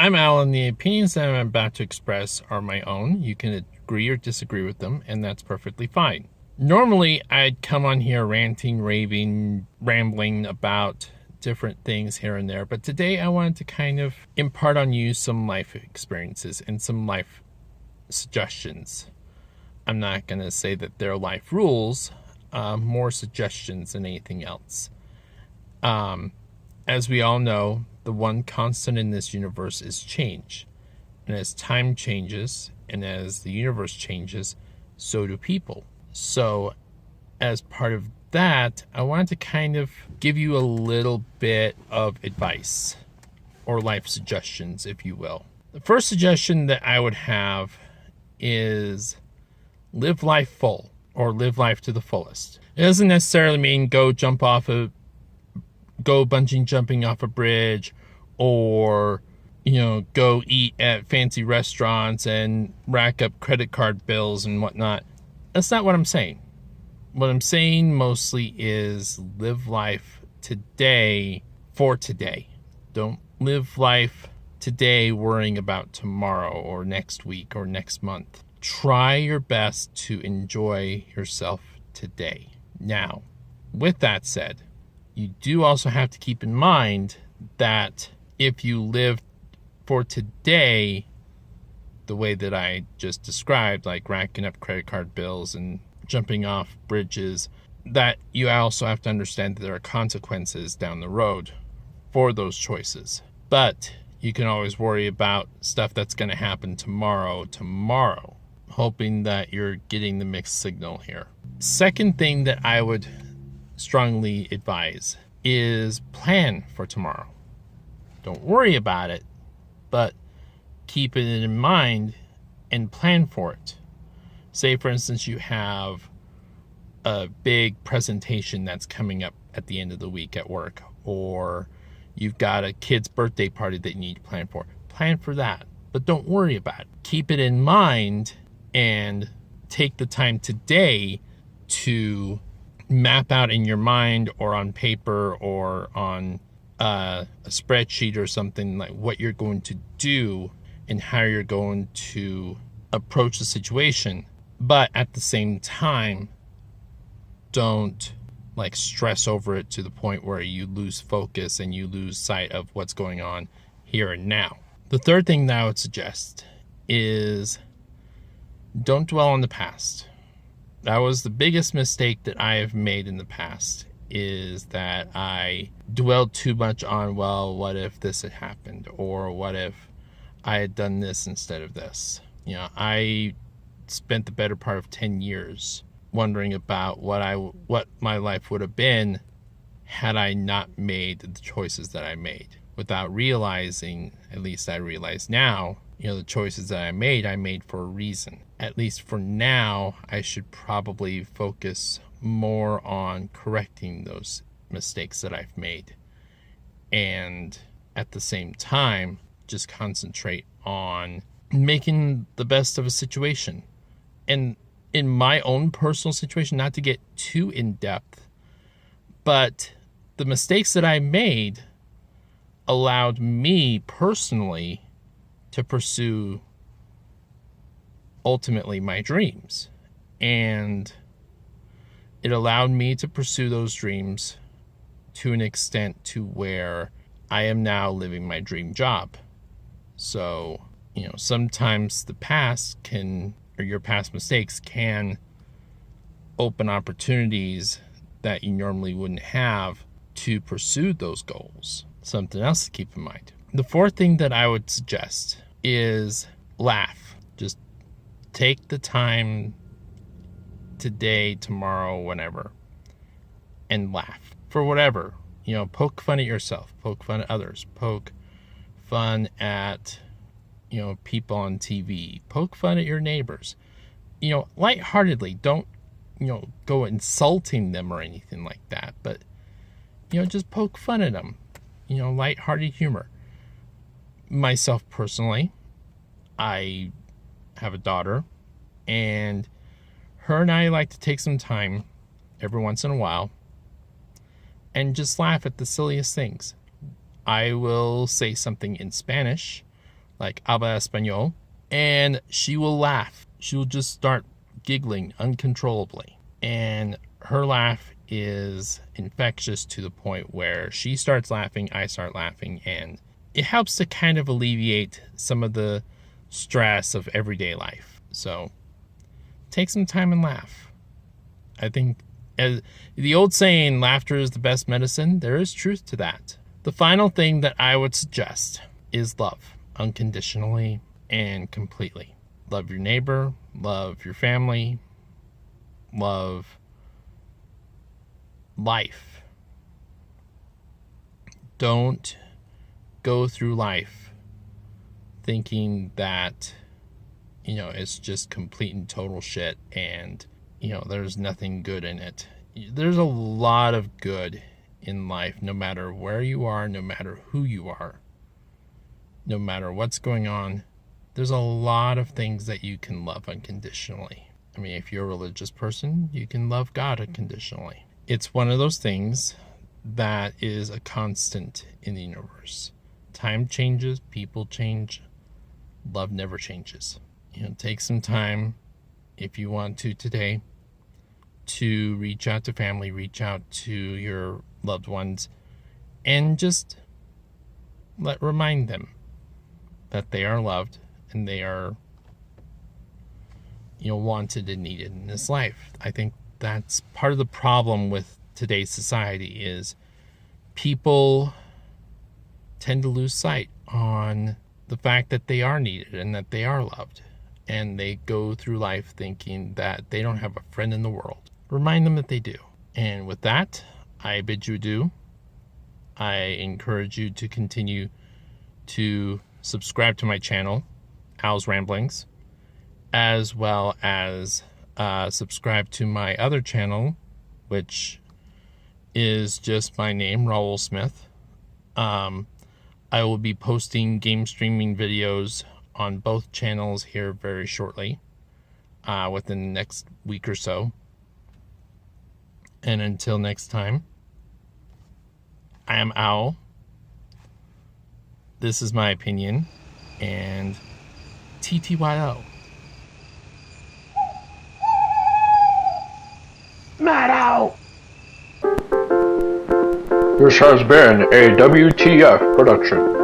I'm Alan. The opinions that I'm about to express are my own. You can agree or disagree with them, and that's perfectly fine. Normally, I'd come on here ranting, raving, rambling about different things here and there, but today I wanted to kind of impart on you some life experiences and some life suggestions. I'm not going to say that they're life rules, more suggestions than anything else. As we all know, the one constant in this universe is change. And as time changes and as the universe changes, so do people. So as part of that, I wanted to kind of give you a little bit of advice or life suggestions, if you will. The first suggestion that I would have is live life full or live life to the fullest. It doesn't necessarily mean go bungee jumping off a bridge or, go eat at fancy restaurants and rack up credit card bills and whatnot. That's not what I'm saying. What I'm saying mostly is live life today for today. Don't live life today worrying about tomorrow or next week or next month. Try your best to enjoy yourself today. Now, with that said, you do also have to keep in mind that if you live for today the way that I just described, like racking up credit card bills and jumping off bridges, that you also have to understand that there are consequences down the road for those choices. But you can always worry about stuff that's going to happen tomorrow, hoping that you're getting the mixed signal here. Second thing that I would strongly advise is plan for tomorrow. Don't worry about it, but keep it in mind and plan for it. Say, for instance, you have a big presentation that's coming up at the end of the week at work, or you've got a kid's birthday party that you need to plan for. Plan for that, but don't worry about it. Keep it in mind and take the time today to map out in your mind or on paper or on a spreadsheet or something, like what you're going to do and how you're going to approach the situation. But at the same time, don't stress over it to the point where you lose focus and you lose sight of what's going on here and now. The third thing that I would suggest is don't dwell on the past. That was the biggest mistake that I have made in the past, is that I dwelled too much on, well, what if this had happened? Or what if I had done this instead of this? I spent the better part of 10 years wondering about what my life would have been had I not made the choices that I made, without realizing, at least I realize now, the choices that I made for a reason. At least for now, I should probably focus more on correcting those mistakes that I've made. And at the same time, just concentrate on making the best of a situation. And in my own personal situation, not to get too in depth, but the mistakes that I made allowed me personally to pursue ultimately my dreams. And it allowed me to pursue those dreams to an extent to where I am now living my dream job. So, sometimes the past or your past mistakes can open opportunities that you normally wouldn't have to pursue those goals. Something else to keep in mind. The fourth thing that I would suggest is laugh. Just take the time today, tomorrow, whenever, and laugh for whatever. Poke fun at yourself, poke fun at others, poke fun at, people on TV, poke fun at your neighbors. Lightheartedly. Don't, go insulting them or anything like that, but, just poke fun at them. Lighthearted humor. Myself personally, I have a daughter, and her and I like to take some time every once in a while and just laugh at the silliest things. I will say something in Spanish like habla español, and she will laugh. She will just start giggling uncontrollably. And her laugh is infectious to the point where she starts laughing, I start laughing, and it helps to kind of alleviate some of the stress of everyday life. So take some time and laugh. I think, as the old saying, laughter is the best medicine, there is truth to that. The final thing that I would suggest is love, unconditionally and completely. Love your neighbor, love your family, love life. Don't go through life thinking that, it's just complete and total shit and, there's nothing good in it. There's a lot of good in life, no matter where you are, no matter who you are, no matter what's going on. There's a lot of things that you can love unconditionally. I mean, if you're a religious person, you can love God unconditionally. It's one of those things that is a constant in the universe. Time changes, people change, love never changes. Take some time, if you want to today, to reach out to family, reach out to your loved ones, and just remind them that they are loved and they are, wanted and needed in this life. I think that's part of the problem with today's society is people tend to lose sight on the fact that they are needed and that they are loved. And they go through life thinking that they don't have a friend in the world. Remind them that they do. And with that, I bid you adieu. I encourage you to continue to subscribe to my channel, Al's Ramblings, as well as subscribe to my other channel, which is just my name, Raul Smith. I will be posting game streaming videos on both channels here very shortly, within the next week or so. And until next time, I am Owl. This is my opinion, and TTYO. Mad Owl! This has been a WTF production.